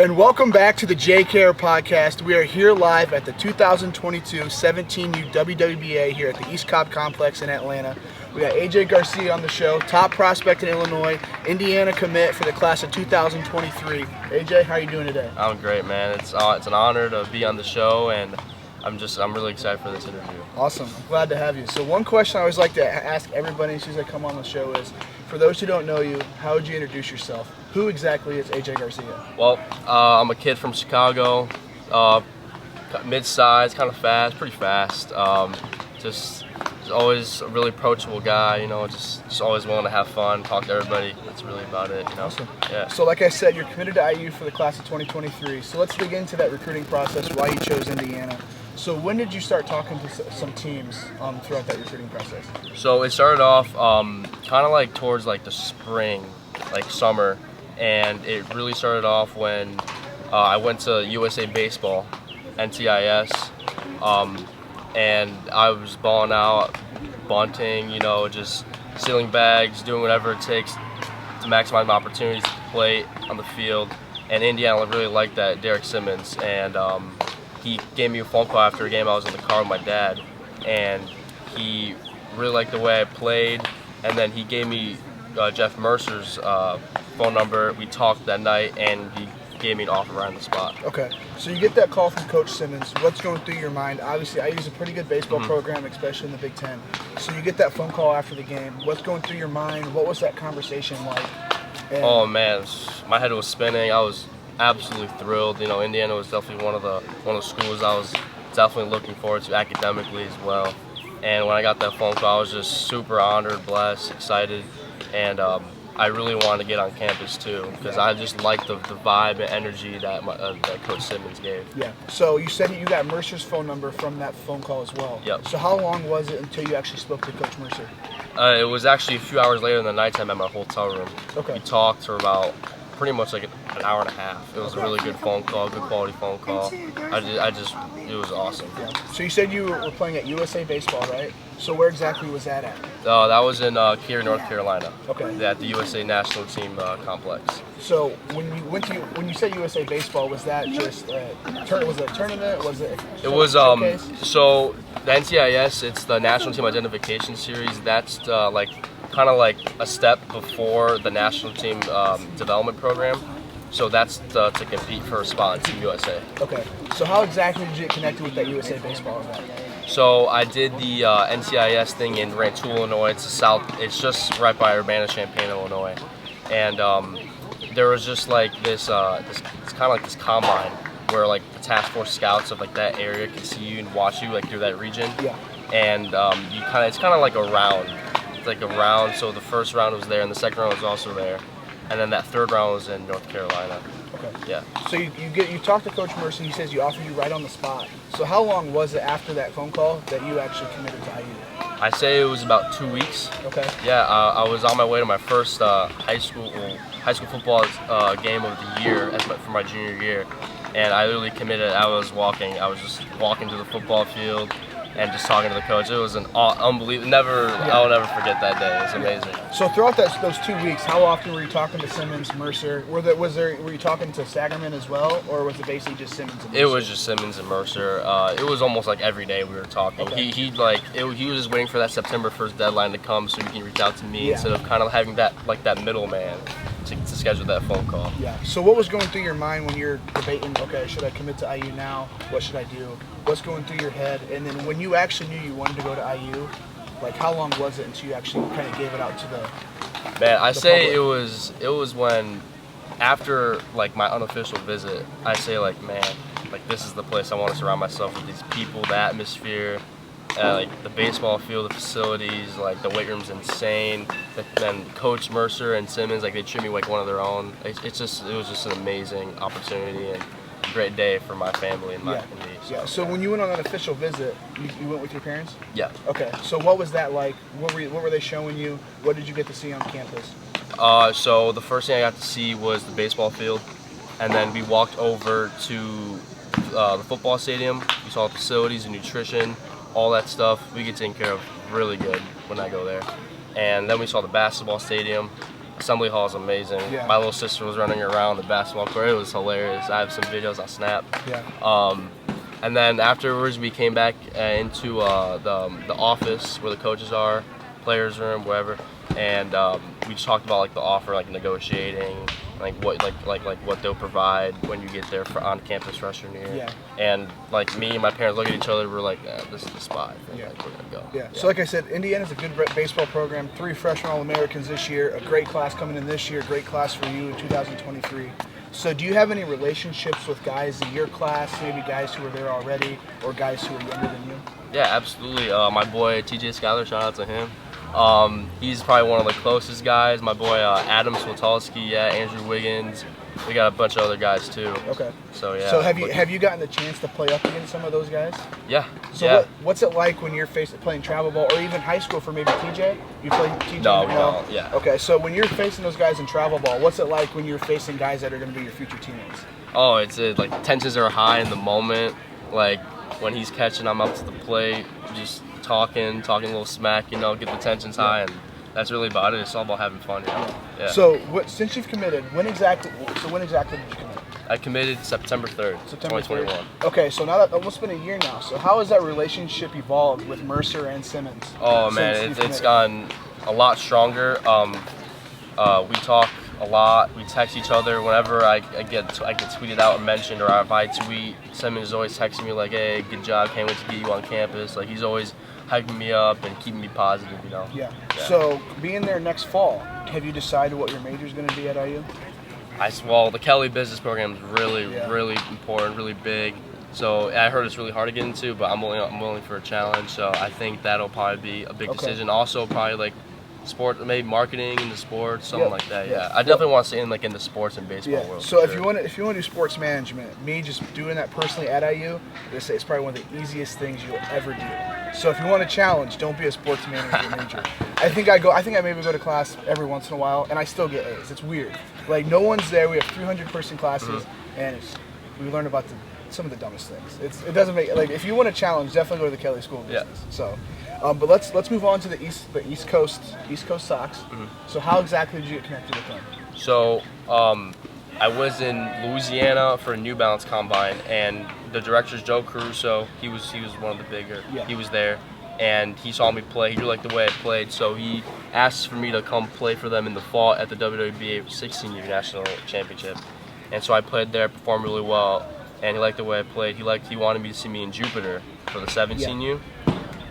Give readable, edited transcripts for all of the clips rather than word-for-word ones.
And welcome back to the JKR Podcast. We are here live at the 2022 17U WWBA here at the East Cobb Complex in Atlanta. We got Aj Garcia on the show, top prospect in Illinois, Indiana commit for the class of 2023. AJ, how are you doing today? I'm great, man. It's an honor to be on the show, and I'm really excited for this interview. Awesome. I'm glad to have you. So one question I always like to ask everybody as soon as I come on the show is, for those who don't know you, how would you introduce yourself? Who exactly is Aj Garcia? Well, I'm a kid from Chicago, mid-size, kind of fast, pretty fast. Just always a really approachable guy, just always willing to have fun, talk to everybody. That's really about it, Awesome. Yeah. So like I said, you're committed to IU for the class of 2023. So let's dig into that recruiting process, why you chose Indiana. So when did you start talking to some teams throughout that recruiting process? So it started off kind of like towards like the spring, like summer, and it really started off when I went to USA Baseball, NTIS, and I was balling out, bunting, just stealing bags, doing whatever it takes to maximize my opportunities to play on the field. And Indiana really liked that, Derek Simmons, and he gave me a phone call after a game. I was in the car with my dad, and he really liked the way I played, and then he gave me Jeff Mercer's phone number. We talked that night, and he gave me an offer right on the spot. Okay, so you get that call from Coach Simmons. What's going through your mind? Obviously, IU's a pretty good baseball program, especially in the Big Ten. So you get that phone call after the game. What's going through your mind? What was that conversation like? And Oh man, my head was spinning. I was absolutely thrilled. Indiana was definitely one of the schools I was definitely looking forward to academically as well. And when I got that phone call, I was just super honored, blessed, excited, and I really wanted to get on campus too, because I just liked the vibe and energy that that Coach Simmons gave. Yeah. So you said you got Mercer's phone number from that phone call as well. Yep. So how long was it until you actually spoke to Coach Mercer? It was actually a few hours later in the nighttime at my hotel room. Okay. We talked for about pretty much like an hour and a half. It was a really good phone call, good quality phone call. It was awesome. Yeah. So you said you were playing at USA Baseball, right? So where exactly was that at? That was in Kear, North Carolina. Okay. At the USA National Team Complex. So when you said USA Baseball, was that just was it a tournament? Was it? It was showcase? so the NTIS. It's the National Team Identification Series. That's kind of like a step before the National Team Development Program. So that's to compete for a spot in Team USA. Okay. So how exactly did you get connected with that USA Baseball event? So I did the NTIS thing in Rantoul, Illinois. It's just right by Urbana-Champaign, Illinois, and there was just like it's kind of like this combine where like the task force scouts of like that area can see you and watch you like through that region. Yeah. And it's kind of like a round. It's like a round. So the first round was there, and the second round was also there, and then that third round was in North Carolina. Okay. Yeah. So you talked to Coach Mercer. He says you offered you right on the spot. So how long was it after that phone call that you actually committed to IU? I say it was about 2 weeks. Okay. Yeah, I was on my way to my first high school football game of the year for my junior year, and I literally committed. I was just walking to the football field and just talking to the coach. It was an unbelievable. I'll never forget that day. It was amazing. So throughout those 2 weeks, how often were you talking to Simmons, Mercer? Were you talking to Sagerman as well, or was it basically just Simmons and Mercer? It was just Simmons and Mercer. It was almost like every day we were talking. Okay. He was just waiting for that September 1st deadline to come so he can reach out to me instead of kind of having that middleman to schedule that phone call. Yeah. So what was going through your mind when you're debating, okay, should I commit to IU now? What should I do? What's going through your head? And then when you actually knew you wanted to go to IU, like how long was it until you actually kind of gave it out to the Man, I the say public? it was when after like my unofficial visit, I say like, man, like this is the place I want to surround myself with, these people, the atmosphere, like the baseball field, the facilities, like the weight room's insane. Then Coach Mercer and Simmons, like they treat me like one of their own. It was just an amazing opportunity and a great day for my family and me. So. Yeah. So when you went on that official visit, you went with your parents? Yeah. Okay. So what was that like? What were they showing you? What did you get to see on campus? So the first thing I got to see was the baseball field, and then we walked over to the football stadium. We saw the facilities and nutrition, all that stuff. We get taken care of really good when I go there. And then we saw the basketball stadium. Assembly Hall is amazing. Yeah. My little sister was running around the basketball court. It was hilarious. I have some videos on Snap. Yeah. And then afterwards, we came back into the office where the coaches are, players' room, wherever, and we just talked about like the offer, like negotiating, like what they'll provide when you get there for on campus freshman year. Yeah. And like me and my parents look at each other, we're like, this is the spot. I think, Yeah. like, we're gonna go. Yeah. So like I said, Indiana's a good baseball program. 3 freshman All-Americans this year. A great class coming in this year. Great class for you in 2023. So do you have any relationships with guys in your class, maybe guys who are there already or guys who are younger than you? Yeah, absolutely. My boy TJ Schuyler, shout out to him. He's probably one of the closest guys. My boy Adam Swatolski, Andrew Wiggins. We got a bunch of other guys too. Okay. So yeah. So have you gotten the chance to play up against some of those guys? Yeah. So yeah. what's it like when you're playing travel ball or even high school for maybe TJ? You play TJ? No, we don't. Yeah. Okay, so when you're facing those guys in travel ball, what's it like when you're facing guys that are going to be your future teammates? Oh, it's like tensions are high in the moment. Like when he's catching, I'm up to the plate, just talking a little smack, get the tensions high, and that's really about it. It's all about having fun. Yeah. So since you've committed, when exactly did you commit? I committed September 3rd, September 2021. 3rd. Okay, so now that almost been a year now. So how has that relationship evolved with Mercer and Simmons? Oh man, it's gotten a lot stronger. We talk a lot. We text each other whenever I get tweeted out or mentioned, or if I tweet, Simmons is always texting me like, "Hey, good job, can't wait to get you on campus." Like he's always hyping me up and keeping me positive. Yeah. So being there next fall, have you decided what your major is going to be at IU? Well, the Kelly Business Program is really important, really big. So I heard it's really hard to get into, but I'm willing for a challenge. So I think that'll probably be a big decision. Also, probably like sport, maybe marketing in the sports, something like that. Yeah, I definitely want to stay in the sports and baseball world. So if you want to do sports management, me just doing that personally at IU, it's probably one of the easiest things you'll ever do. So if you want a challenge, don't be a sports management major. I think I maybe go to class every once in a while, and I still get A's. It's weird. Like no one's there. We have 300-person classes, and we learn about some of the dumbest things. It doesn't make if you want a challenge, definitely go to the Kelly School of Business. So. But let's move on to the East Coast Sox. So how exactly did you get connected with them? So I was in Louisiana for a New Balance combine, and the director's Joe Caruso. He was one of the bigger. Yeah. He was there, and he saw me play. He really liked the way I played, so he asked for me to come play for them in the fall at the WWBA 16-year National Championship. And so I played there, performed really well, and he liked the way I played. He wanted me to see me in Jupiter for the 17U.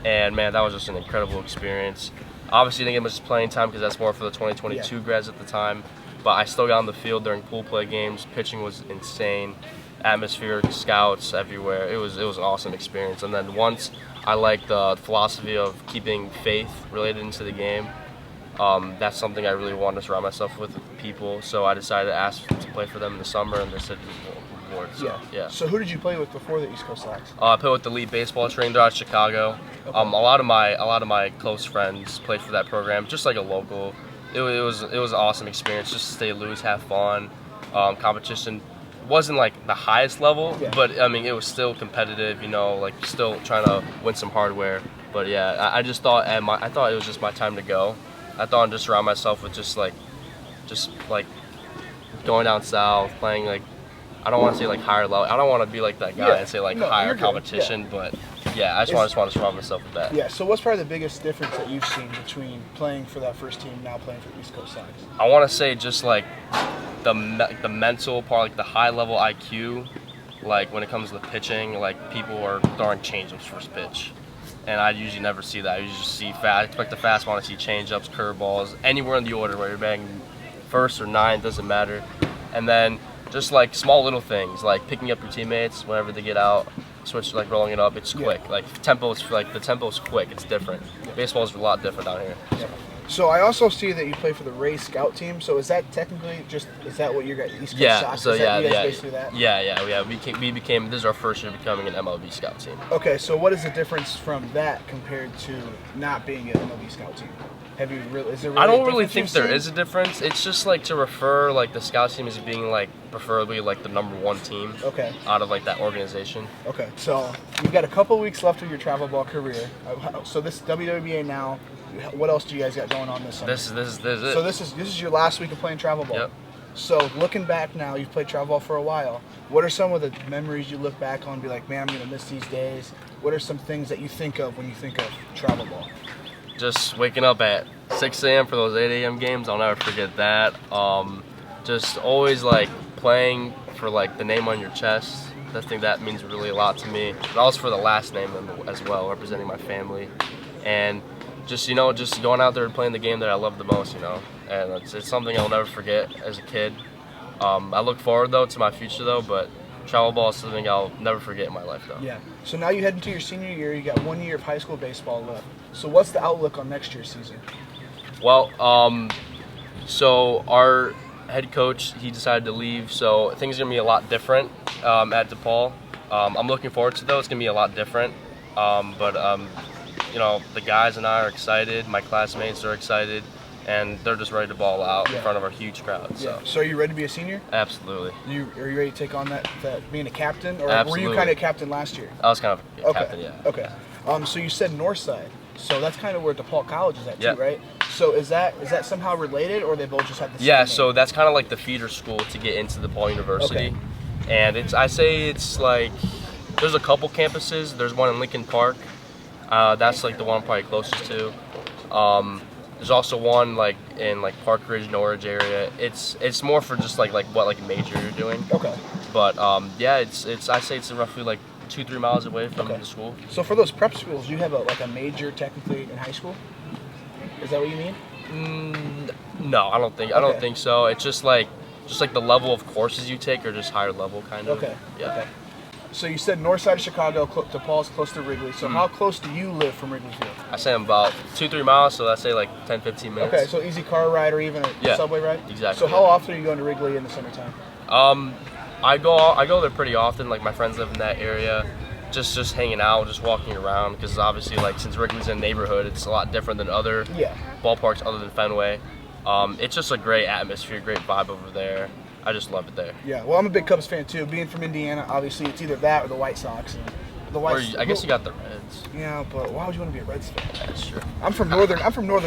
And man, that was just an incredible experience. Obviously, didn't get much playing time because that's more for the 2022 grads at the time. But I still got on the field during pool play games. Pitching was insane. Atmosphere, scouts everywhere. It was an awesome experience. And then once I liked the philosophy of keeping faith related into the game, that's something I really wanted to surround myself with people. So I decided to ask to play for them in the summer, and they said board. So, yeah. So who did you play with before the East Coast Sox? I played with the Elite Baseball Training out of Chicago. Okay. A lot of my close friends played for that program, just like a local. It was an awesome experience, just to stay loose, have fun. Competition wasn't like the highest level, but I mean it was still competitive. Like still trying to win some hardware. But yeah, I just thought I thought it was just my time to go. I thought I'd just surround myself with just like going down south, playing like. I don't want to say like higher level. I don't want to be like that guy and say like higher competition, but yeah, I just want to surround myself with that. Yeah. So what's probably the biggest difference that you've seen between playing for that first team and now playing for the East Coast Sox? I want to say just like the mental part, like the high level IQ, like when it comes to the pitching, like people are throwing changeups first pitch. And I usually never see that. I usually just see expect the fastball, I see changeups, curveballs, anywhere in the order where you're batting first or ninth, doesn't matter. And then just like small little things, like picking up your teammates whenever they get out, switch like rolling it up. It's quick. Like the tempo is quick. It's different. Baseball is a lot different down here. So I also see that you play for the Ray Scout team. So is that technically is that what you got East Coast Sox? So basically that? Yeah. We became. This is our first year becoming an MLB Scout team. Okay, so what is the difference from that compared to not being an MLB Scout team? Have you really? Is there really I don't really think there is a difference. It's just like to refer like the Scout team as being like preferably like the #1 team. Okay. Out of like that organization. Okay, so you've got a couple weeks left of your travel ball career. So this WWBA now. What else do you guys got going on this summer? This is it. So this is your last week of playing travel ball. Yep. So looking back now, you've played travel ball for a while. What are some of the memories you look back on and be like, man, I'm going to miss these days? What are some things that you think of when you think of travel ball? Just waking up at 6 a.m. for those 8 a.m. games, I'll never forget that. Just always like playing for like the name on your chest. I think that means really a lot to me. But also for the last name as well, representing my family. And just going out there and playing the game that I love the most, And it's something I'll never forget as a kid. I look forward though to my future though, but travel ball is something I'll never forget in my life though. Yeah. So now you head into your senior year. You got 1 year of high school baseball left. So what's the outlook on next year's season? Well, so our head coach, he decided to leave, so things are gonna be a lot different at DePaul. I'm looking forward to it though. It's gonna be a lot different. But the guys and I are excited. My classmates are excited. And they're just ready to ball out in front of a huge crowd. So. Yeah. So are you ready to be a senior? Absolutely. Are you ready to take on that being a captain? Or Absolutely. were you kind of captain last year? I was kind of a captain, yeah. Okay. So you said Northside. So that's kind of where DePaul College is at too, Yeah. right? So is that somehow related, or they both just have the same Yeah, name? so that's kind of like the feeder school to get into DePaul University. Okay. And it's like, there's a couple campuses. There's one in Lincoln Park. That's like the one I'm probably closest to. There's also one like in like Park Ridge, Norridge area. It's more for just like what major you're doing. Okay. But I say it's roughly like 2-3 miles away from the school. So for those prep schools, you have a major technically in high school? Is that what you mean? No, I don't think so. It's just like the level of courses you take are just higher level kind of. Okay. Yeah. Okay. So you said north side of Chicago, DePaul's close to Wrigley. So how close do you live from Wrigley Field? I say I'm about 2-3 miles, so let's say like 10-15 minutes. Okay, so easy car ride or even a subway ride? Exactly. So how often are you going to Wrigley in the summertime? I go there pretty often. Like my friends live in that area, just hanging out, just walking around. Because obviously, like since Wrigley's in a neighborhood, it's a lot different than other ballparks other than Fenway. It's just a great atmosphere, great vibe over there. I just love it there. Yeah, well, I'm a big Cubs fan too. Being from Indiana, obviously it's either that or the White Sox. I guess you got the Reds. Yeah, but why would you want to be a Reds fan? That's true. I'm from northern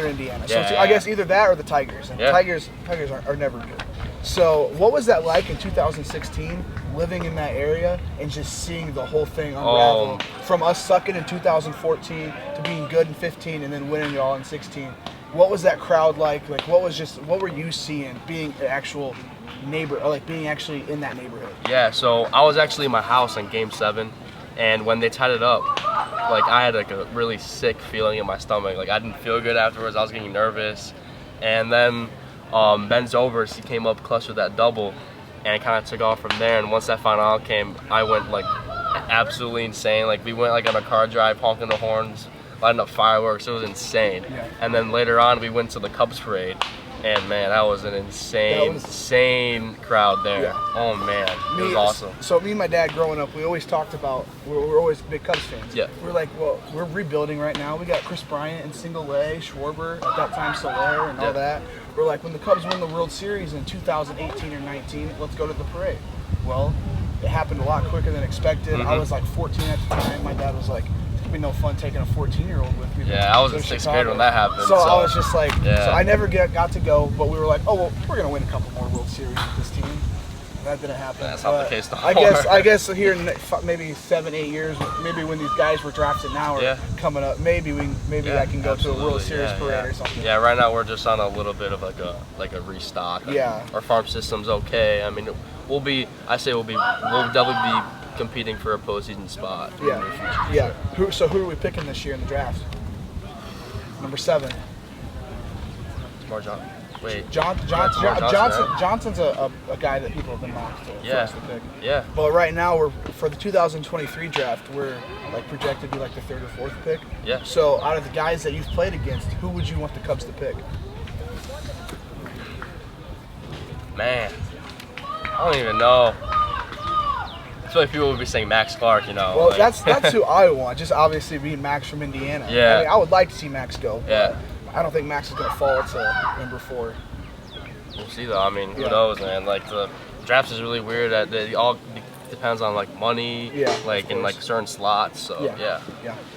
Indiana, so I guess either that or the Tigers. And Tigers are never good. So what was that like in 2016, living in that area and just seeing the whole thing unravel from us sucking in 2014 to being good in 15 and then winning it all in 16? What was that crowd like? Like what were you seeing being an actual neighbor, or like being actually in that neighborhood? Yeah, so I was actually in my house in Game 7, and when they tied it up, like I had like a really sick feeling in my stomach. Like I didn't feel good afterwards. I was getting nervous, and then Ben Zobrist, he came up clutch with that double, and it kind of took off from there. And once that final out came, I went like absolutely insane. Like we went like on a car drive, honking the horns, lighting up fireworks. It was insane. Yeah. And then later on, we went to the Cubs parade. And man, that was an insane crowd there. Yeah. Oh man, it was awesome. So me and my dad growing up, we always talked about, we're always big Cubs fans. Yeah. We're like, well, we're rebuilding right now. We got Chris Bryant in single A, Schwarber, at that time Soler and all that. We're like, when the Cubs won the World Series in 2018 or 19, let's go to the parade. Well, it happened a lot quicker than expected. I was like 14 at the time. My dad was like, be no fun taking a 14-year-old with me. Yeah, I was in 6th grade when that happened. So I was just like, so I never got to go, but we were like, oh, well, we're going to win a couple more World Series with this team. That didn't happen. That's not the case no more. I guess here in maybe 7-8 years, maybe when these guys were drafted now or coming up, maybe I can go to a World Series parade or something. Yeah, right now we're just on a little bit of like a restock. Our farm system's okay. I mean, we'll definitely be competing for a postseason spot. In the near future. Yeah. Who are we picking this year in the draft? Number 7. Johnson. Wait. Johnson's a guy that people have been mocked for us to pick. Yeah. But right now for the 2023 draft, we're like projected to be like the 3rd or 4th pick. Yeah. So out of the guys that you've played against, who would you want the Cubs to pick? Man, I don't even know. I feel like people would be saying Max Clark, Well, that's who I want. Just obviously being Max from Indiana. Yeah. I mean, I would like to see Max go. Yeah. I don't think Max is going to fall to number 4. We'll see though. I mean, who knows, man? Like the draft is really weird. The depends on like money, like in like certain slots. So yeah.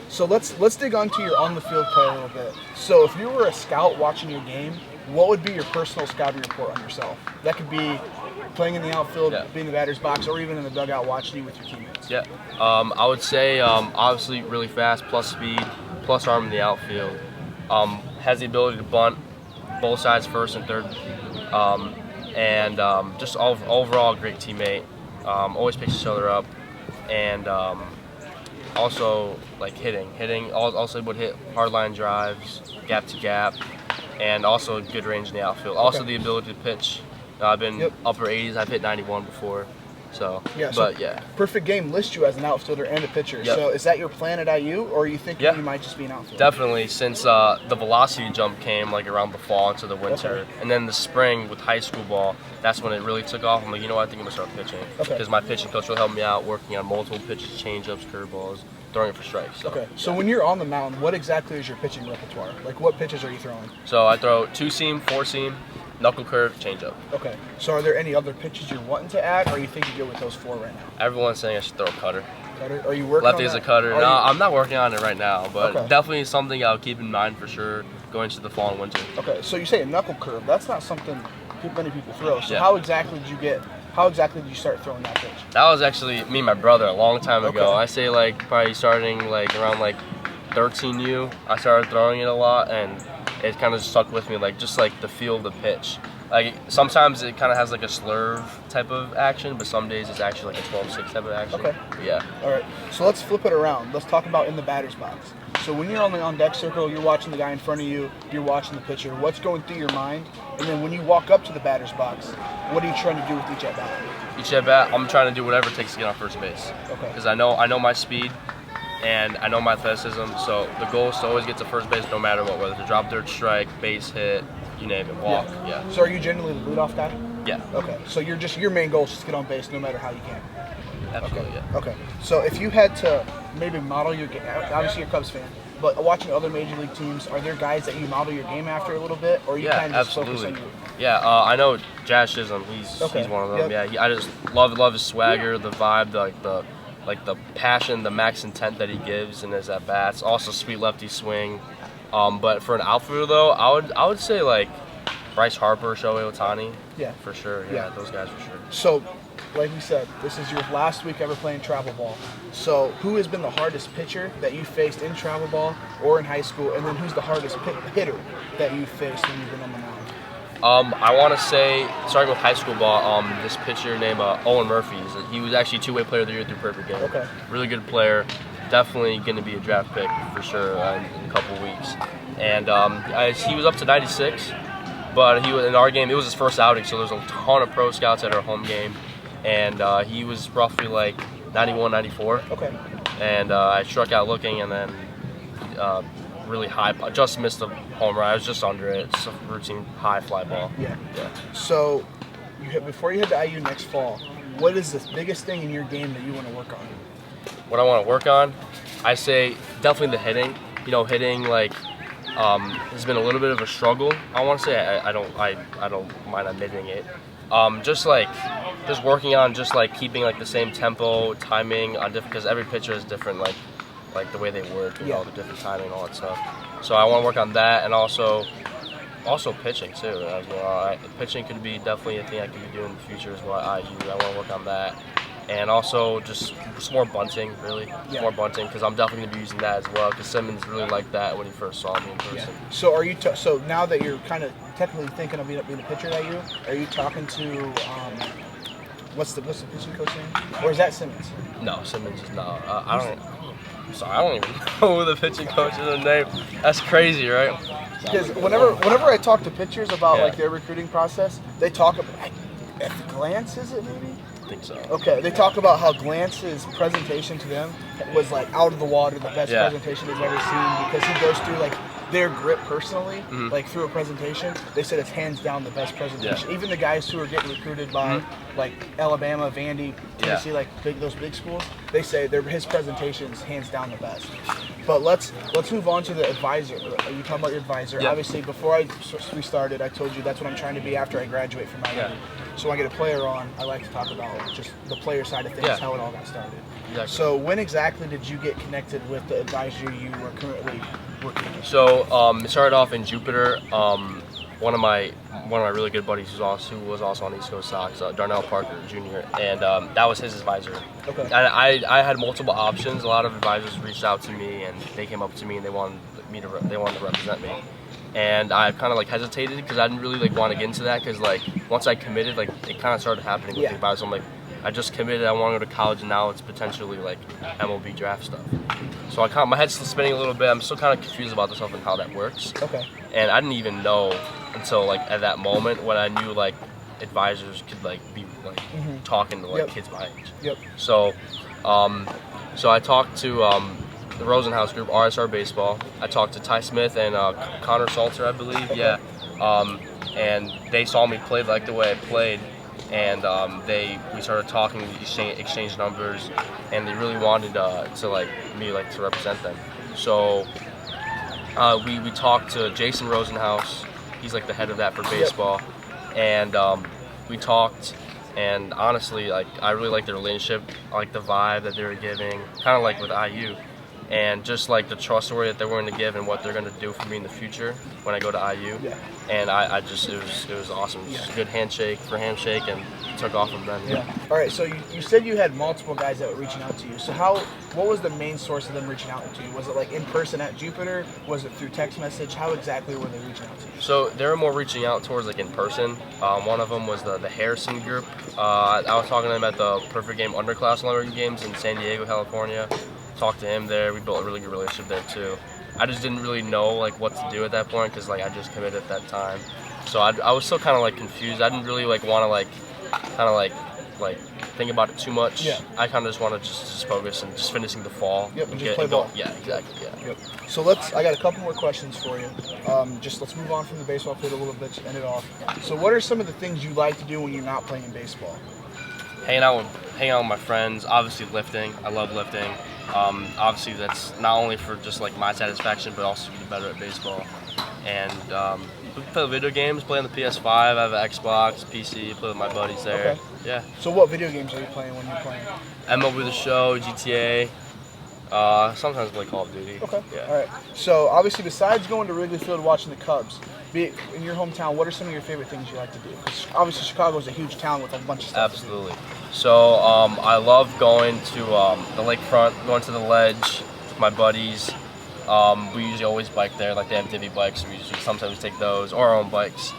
So let's dig onto your on the field play a little bit. So if you were a scout watching your game, what would be your personal scouting report on yourself? That could be playing in the outfield, being in the batter's box, or even in the dugout watching you with your teammates. Yeah, I would say obviously really fast, plus speed, plus arm in the outfield. Has the ability to bunt both sides, first and third, and just overall a great teammate. Always picks each other up, and also like hitting. Also would hit hard line drives, gap to gap, and also good range in the outfield. Also the ability to pitch. I've been upper 80s. I've hit 91 before. So, Perfect Game lists you as an outfielder and a pitcher. So is that your plan at IU, or are you thinking you might just be an outfielder? Definitely, since the velocity jump came like around the fall into the winter, and then the spring with high school ball, that's when it really took off. I'm like, you know what, I think I'm going to start pitching. Because my pitching coach will help me out working on multiple pitches, changeups, curveballs, throwing it for strikes. So, So when you're on the mound, what exactly is your pitching repertoire? Like what pitches are you throwing? So I throw 2-seam, 4-seam, knuckle curve, changeup. Okay. So are there any other pitches you're wanting to add, or you think you're good with those 4 right now? Everyone's saying I should throw a cutter. Cutter? Are you working Lefty on is that? a cutter. No, I'm not working on it right now, but definitely something I'll keep in mind for sure going into the fall and winter. Okay. So you say a knuckle curve. That's not something many people throw. So how exactly did you start throwing that pitch? That was actually me and my brother a long time ago. I say like probably starting like around like 13U, I started throwing it a lot, and it kind of stuck with me, like just like the feel of the pitch. Like sometimes it kind of has like a slurve type of action, but some days it's actually like a 12-6 type of action. Okay. Yeah. All right. So let's flip it around. Let's talk about in the batter's box. So when you're on the on-deck circle, you're watching the guy in front of you, you're watching the pitcher. What's going through your mind? And then when you walk up to the batter's box, what are you trying to do with each at-bat? Each at-bat, I'm trying to do whatever it takes to get on first base. Okay. Because I know my speed, and I know my athleticism, so the goal is to always get to first base no matter what, whether it's a drop, dirt, strike, base hit, you name it, walk. Yeah. So are you generally the leadoff guy? Yeah. Okay. So your main goal is just to get on base no matter how you can. Absolutely. Okay. Yeah. Okay. So if you had to maybe model your game, obviously you're a Cubs fan, but watching other major league teams, are there guys that you model your game after a little bit, or you kind of just focus on you? Yeah, I know Jayce Riegling. He's one of them. Yeah, I just love his swagger, the vibe, the passion, the max intent that he gives in his at bats. Also, sweet lefty swing. But for an outfielder though, I would say like Bryce Harper, Shohei Ohtani. Yeah, for sure. Yeah, those guys for sure. So, like we said, this is your last week ever playing travel ball. So, who has been the hardest pitcher that you faced in travel ball or in high school, and then who's the hardest hitter that you faced when you've been on the mound? I want to say, starting with high school ball, this pitcher named Owen Murphy. He was actually two-way player of the year through Perfect Game. Okay. Really good player. Definitely going to be a draft pick for sure in a couple weeks. And he was up to 96, but he was in our game. It was his first outing, so there's a ton of pro scouts at our home game, and he was roughly like 91, 94. Okay. And I struck out looking, and then really high. I just missed the home run. I was just under it. It's a routine high fly ball. Yeah. So, before you head to IU next fall, what is the biggest thing in your game that you want to work on? What I want to work on, I say definitely the hitting. Hitting like has been a little bit of a struggle. I want to say I don't mind admitting it. Just working on just like keeping like the same tempo, timing on different, because every pitcher is different, like the way they work, the different timing and all that stuff. So I want to work on that, and also pitching too as well. Pitching could be definitely a thing I could be doing in the future as well at IU. I want to work on that. And also just more bunting, really. More bunting, because I'm definitely going to be using that as well, because Simmons really liked that when he first saw me in person. Yeah. So are you so now that you're kind of technically thinking of being a pitcher at IU, are you talking to what's the pitching coach name? Or is that Simmons? No, Simmons is not. I don't even know who the pitching coach is the name. That's crazy, right? Because whenever I talk to pitchers about like their recruiting process, they talk about at glance, is it maybe? I think so. Okay, they talk about how Glance's presentation to them was like out of the water, the best presentation they've ever seen, because he goes through like their grip personally, like through a presentation. They said it's hands down the best presentation. Even the guys who are getting recruited by like Alabama, Vandy, Tennessee, like those big schools, they say his presentation's hands down the best. But let's move on to the advisor. You talking about your advisor? Obviously, before we started, I told you that's what I'm trying to be after I graduate from IU. So when I get a player on, I like to talk about just the player side of things, Yeah. how it all got started. Exactly. So when exactly did you get connected with the advisor you were currently working with? So it started off in Jupiter. One of my really good buddies who was also on East Coast Sox, Darnell Parker Jr. And that was his advisor. Okay. And I had multiple options. A lot of advisors reached out to me and they came up to me and they wanted to represent me. And I kind of like hesitated because I didn't really like want to get into that because like once I committed, like it kind of started happening with Yeah. the advisors. I'm like, I just committed. I want to go to college and now it's potentially like MLB draft stuff. So my head's still spinning a little bit. I'm still kind of confused about this stuff and how that works. Okay. And I didn't even know until like at that moment when I knew like advisors could like be like talking to like Yep. kids my age. Yep. So, so I talked to the Rosenhaus group, RSR Baseball. I talked to Ty Smith and Connor Salter, I believe. Okay. Yeah. And they saw me play like the way I played, and we started talking, exchange numbers, and they really wanted to represent them. So we talked to Jason Rosenhaus. He's like the head of that for baseball, and we talked. And honestly, like I really like the relationship, I like the vibe that they were giving, kind of like with IU. And just like the trustworthy that they're willing to give and what they're going to do for me in the future when I go to IU. Yeah. And it was awesome. It was just a good handshake and took off from then. Yeah. All right. So you said you had multiple guys that were reaching out to you. So what was the main source of them reaching out to you? Was it like in person at Jupiter? Was it through text message? How exactly were they reaching out to you? So they were more reaching out towards like in person. One of them was the Harrison group. I was talking to them at the Perfect Game Underclass Learning Games in San Diego, California. Talked to him there. We built a really good relationship there too. I just didn't really know like what to do at that point because like I just committed at that time. So I was still kind of like confused. I didn't really like want to like kind of like think about it too much. Yeah. I kind of just want to just focus and just finishing the fall. Yep, and just play ball. Yeah, exactly. Yeah. Yep. So I got a couple more questions for you. Let's move on from the baseball field a little bit to end it off. So what are some of the things you like to do when you're not playing baseball? Hanging out with my friends. Obviously lifting. I love lifting. Obviously that's not only for just like my satisfaction, but also to get better at baseball. And we play video games, play on the PS5, I have an Xbox, PC, play with my buddies there. Okay. Yeah. So what video games are you playing when you're playing? MLB The Show, GTA, sometimes play Call of Duty. Okay. Yeah. All right. So obviously besides going to Wrigley Field watching the Cubs, be it in your hometown, what are some of your favorite things you like to do? Because obviously Chicago is a huge town with a bunch of stuff. Absolutely. So I love going to the lakefront, going to the ledge with my buddies. We usually always bike there, like they have divvy bikes, so we usually sometimes take those, or our own bikes.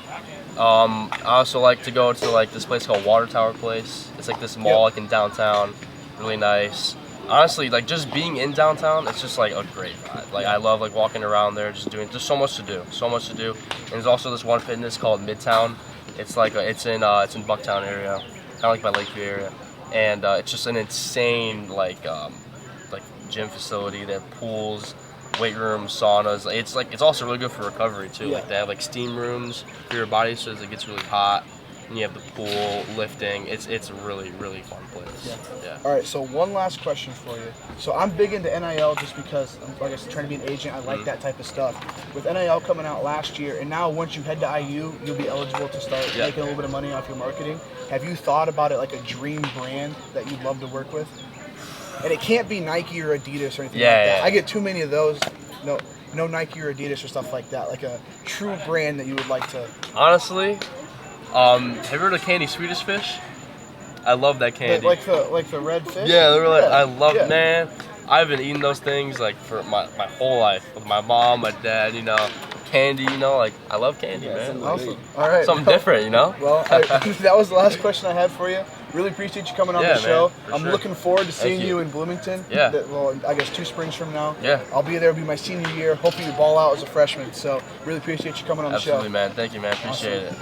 I also like to go to like this place called Water Tower Place. It's like this mall like in downtown, really nice. Honestly, like just being in downtown, it's just like a great vibe. Like I love like walking around there, just so much to do. And there's also this one fitness called Midtown. It's like it's in Bucktown area, kind of like by Lakeview area, and it's just an insane like gym facility. They have pools, weight rooms, saunas. It's also really good for recovery too. Yeah. Like they have like steam rooms for your body so as it gets really hot. And you have the pool, lifting. It's a really, really fun place. Yeah. All right, so one last question for you. So I'm big into NIL just because I'm, like I said, trying to be an agent. I like that type of stuff. With NIL coming out last year, and now once you head to IU, you'll be eligible to start making a little bit of money off your marketing. Have you thought about it like a dream brand that you'd love to work with? And it can't be Nike or Adidas or anything like that. Yeah. I get too many of those. No Nike or Adidas or stuff like that. Like a true brand that you would like to. Honestly, have you heard of candy Swedish Fish? I love that candy. Like the red fish? Yeah, they're like, I love it, man. I've been eating those things like for my whole life with my mom, my dad, candy, like I love candy, man. Awesome. All right. Something different, Well, that was the last question I had for you. Really appreciate you coming on the show. I'm looking forward to seeing you in Bloomington. Yeah. Well, I guess 2 springs from now. Yeah. I'll be there. It'll be my senior year. Hopefully you ball out as a freshman. So really appreciate you coming on the show. Absolutely, man. Thank you, man. Appreciate it.